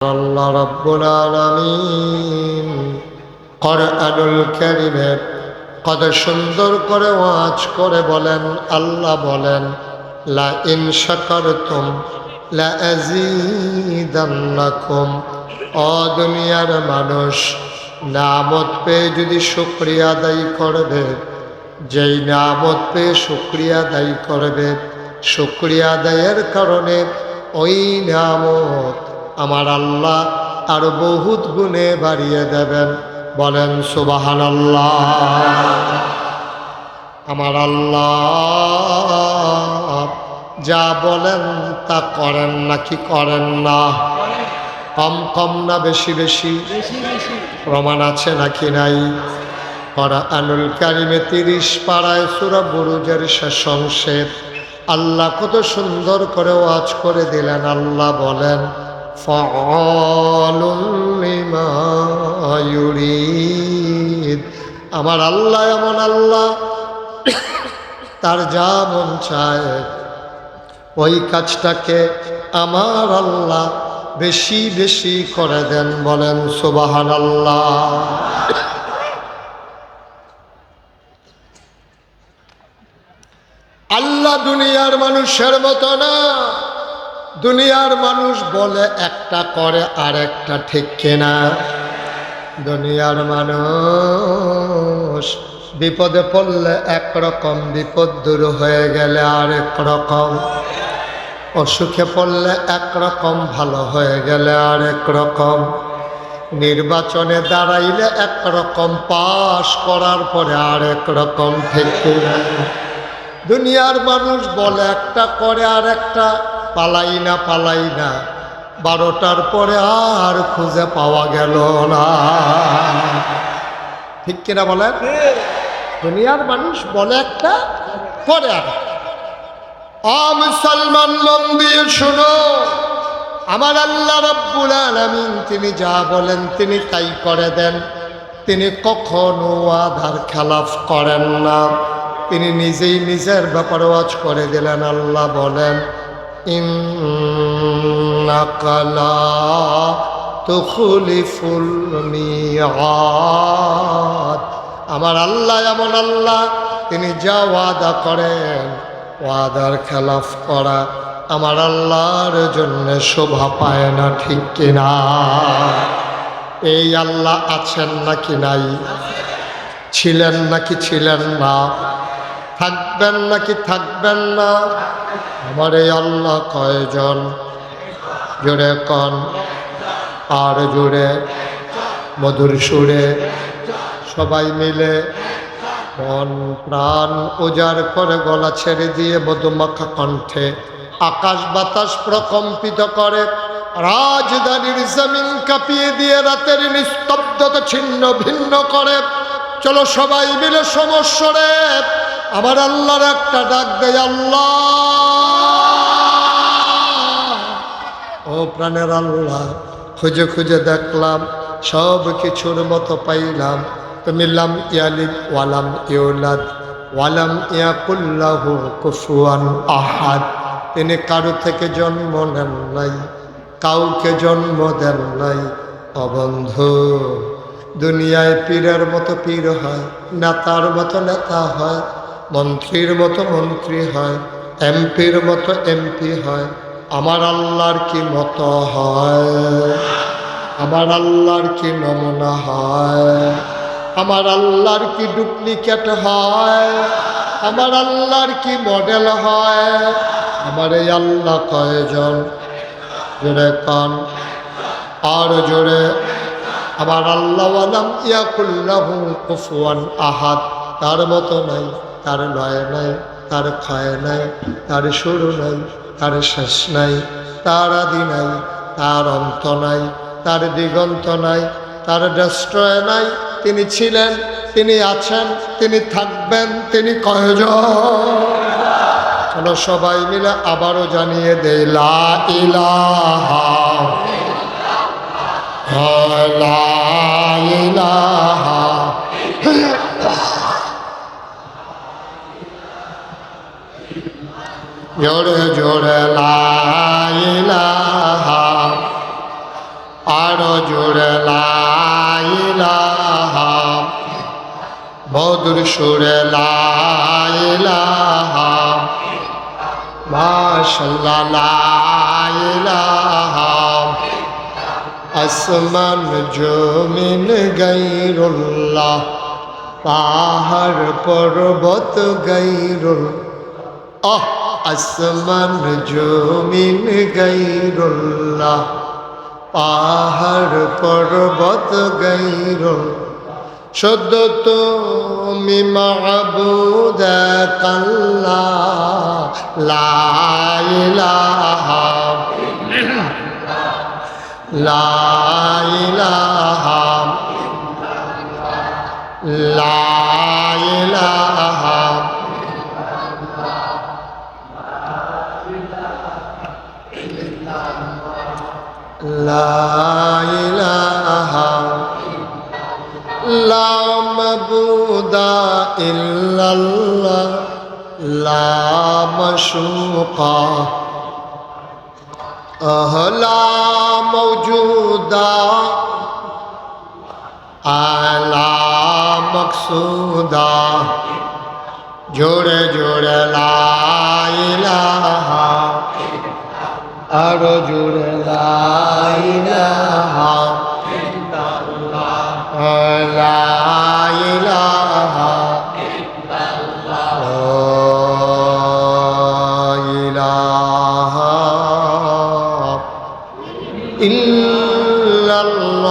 আল্লাহ রাব্বুল আলামিন কোরআনুল কারীমে কত সুন্দর করে ওয়াজ করে বলেন, আল্লাহ বলেন লা ইন শাকারতুম লা আযীদান্নাকুম। ও দুনিয়ার মানুষ, নিয়ামত পেয়ে যদি শুকরিয়া আদায় করবে, যেই নিয়ামত পেয়ে শুকরিয়া আদায় করবে, শুকরিয়া আদায়ের কারণে ওই নিয়ামত আমার আল্লাহ আরো বহুত গুণে বাড়িয়ে দেবেন। বলেন সুবহানাল্লাহ। আমার আল্লাহ যা বলেন তা করেন নাকি করেন না? কম কম না বেশি বেশি? প্রমাণ আছে নাকি নাই? কোরআনুল কারীমে 30 পারায় সূরা বুরুজের শেষ অংশে আল্লাহ কত সুন্দর করে ওয়াজ করে দিলেন। আল্লাহ বলেন ফাআলুন লিমা ইউরিদ। আমার আল্লাহ এমন আল্লাহ, তার যা মন চায় ওই কাজটাকে আমার আল্লাহ বেশি বেশি করে দেন। বলেন সুবহানাল্লাহ। আল্লাহ দুনিয়ার মানুষের মতো না। দুনিয়ার মানুষ বলে একটা করে আর একটা, ঠিক কিনা? দুনিয়ার মানুষ বিপদে পড়লে একরকম, বিপদ দূর হয়ে গেলে আরেক রকম, অসুখে পড়লে একরকম, ভালো হয়ে গেলে আরেক রকম, নির্বাচনে দাঁড়াইলে একরকম, পাশ করার পরে আরেক রকম, ঠিক কিনা? দুনিয়ার মানুষ বলে একটা করে আর একটা, পালাই না 12টার পরে আর খুঁজে পাওয়া গেল না, ঠিক কিনা বলেন? দুনিয়ার মানুষ বলে একটা করে আর মুসলমান মন দিয়ে শুনো, আমার আল্লাহ রাব্বুল আলামিন তিনি যা বলেন তিনি তাই করে দেন। তিনি কখনো ওয়াদার খেলাফ করেন না। তিনি নিজেই নিজের ব্যাপারে ওয়াজ করে দিলেন। আল্লাহ বলেন ইন্নাকা লা তুখলিফুল মিআদ। আমার আল্লাহ এমন আল্লাহ, তিনি যা ওয়াদা করেন ওয়াদার খেলাফ করা আমার আল্লাহর জন্য শোভা পায় না, ঠিক কিনা? এই আল্লাহ আছেন নাকি নাই? ছিলেন নাকি ছিলেন না? থাকবেন নাকি থাকবেন না? আমার এই আল্লাহ কয়জন? জোরে কন, আর জোরে মধুর সুরে সবাই মিলে মন প্রাণ উজাড় করে গলা ছেড়ে দিয়ে মধুমাখা কণ্ঠে আকাশ বাতাস প্রকম্পিত করে, রাজধানীর জমিন কাঁপিয়ে দিয়ে রাতের নিস্তব্ধতা ছিন্ন ভিন্ন করে। চলো সবাই মিলে সমস্বরে আমার আল্লাহর একটা ডাক দেয়, আল্লাহ ও প্রাণের আল্লাহ, খুঁজে খুঁজে দেখলাম সব কিছুর মতো পাইলাম, তুমি লাম ইয়ালিদ ওয়ালাম ইউলাদ ওয়ালাম ইয়াকুল্লাহু কুফুয়ান আহাদ। তিনি কারো থেকে জন্ম নেন নাই, কাউকে জন্ম দেন নাই। অবন্ধু, দুনিয়ায় পীরের মতো পীর হয়, নেতার মতো নেতা হয়, মন্ত্রীর মতো মন্ত্রী হয়, এমপির মতো এমপি হয়। আমার আল্লাহর কি মতো হয়? আমার আল্লাহর কি নমুনা হয়? আমার আল্লাহর কি ডুপ্লিকেট হয়? আমার আল্লাহর কি মডেল হয়? আমার এই আল্লাহ কয়জন? জোরে কান, আর জোরে। আমার আল্লাহ ওয়ালাম ইয়াকুল্লাহু কুফুয়ান আহাদ। তার মতো নাই, তার লয় নাই, তার ক্ষয় নাই, তার শুরু নাই, তার শেষ নাই, তার আদি নাই, তার অন্ত নাই, তার দিগন্ত নাই, তার ডেস্ট্রয় নাই। তিনি ছিলেন, তিনি আছেন, তিনি থাকবেন, তিনি কয়জন? চলো সবাই মিলে আবারও জানিয়ে দেই লা ইলাহা লা ইলাহা। জোরে জোরে লা ইলাহা আরো জোরে লা ইলাহা, মধুর সুরে লা ইলাহা, মাশাআল্লাহ লা ইলাহা, আসমান জমিন গায়রুল্লাহ, পাহাড় পর্বত গায়রুল্লাহ, আসমান জমিন গায়রুল্লাহ, পাহাড় পর্বত গায়রুল্লাহ, শুদ্ধ তুমি মাবুদ আল্লাহ, লা ইলাহা, লা ইলাহা, লা ইলাহা, লা ইলাহা, লা মাবুদা ইল্লাল্লাহ, লা মাশুকা লা মওজুদা আলা মকসুদা, জোরে জোরে লা ইলাহা, আরো জোরে লা ইলাহা, লা ইলাহা, লা ইলাহা ইল্লাল্লাহ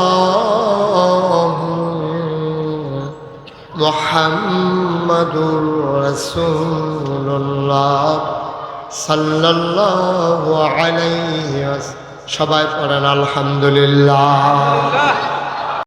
মুহাম্মাদুর রাসূলুল্লাহ সাল্লাল্লাহু আলাইহি ওয়াসাল্লাম। সবাই পড়েন আলহামদুলিল্লাহ।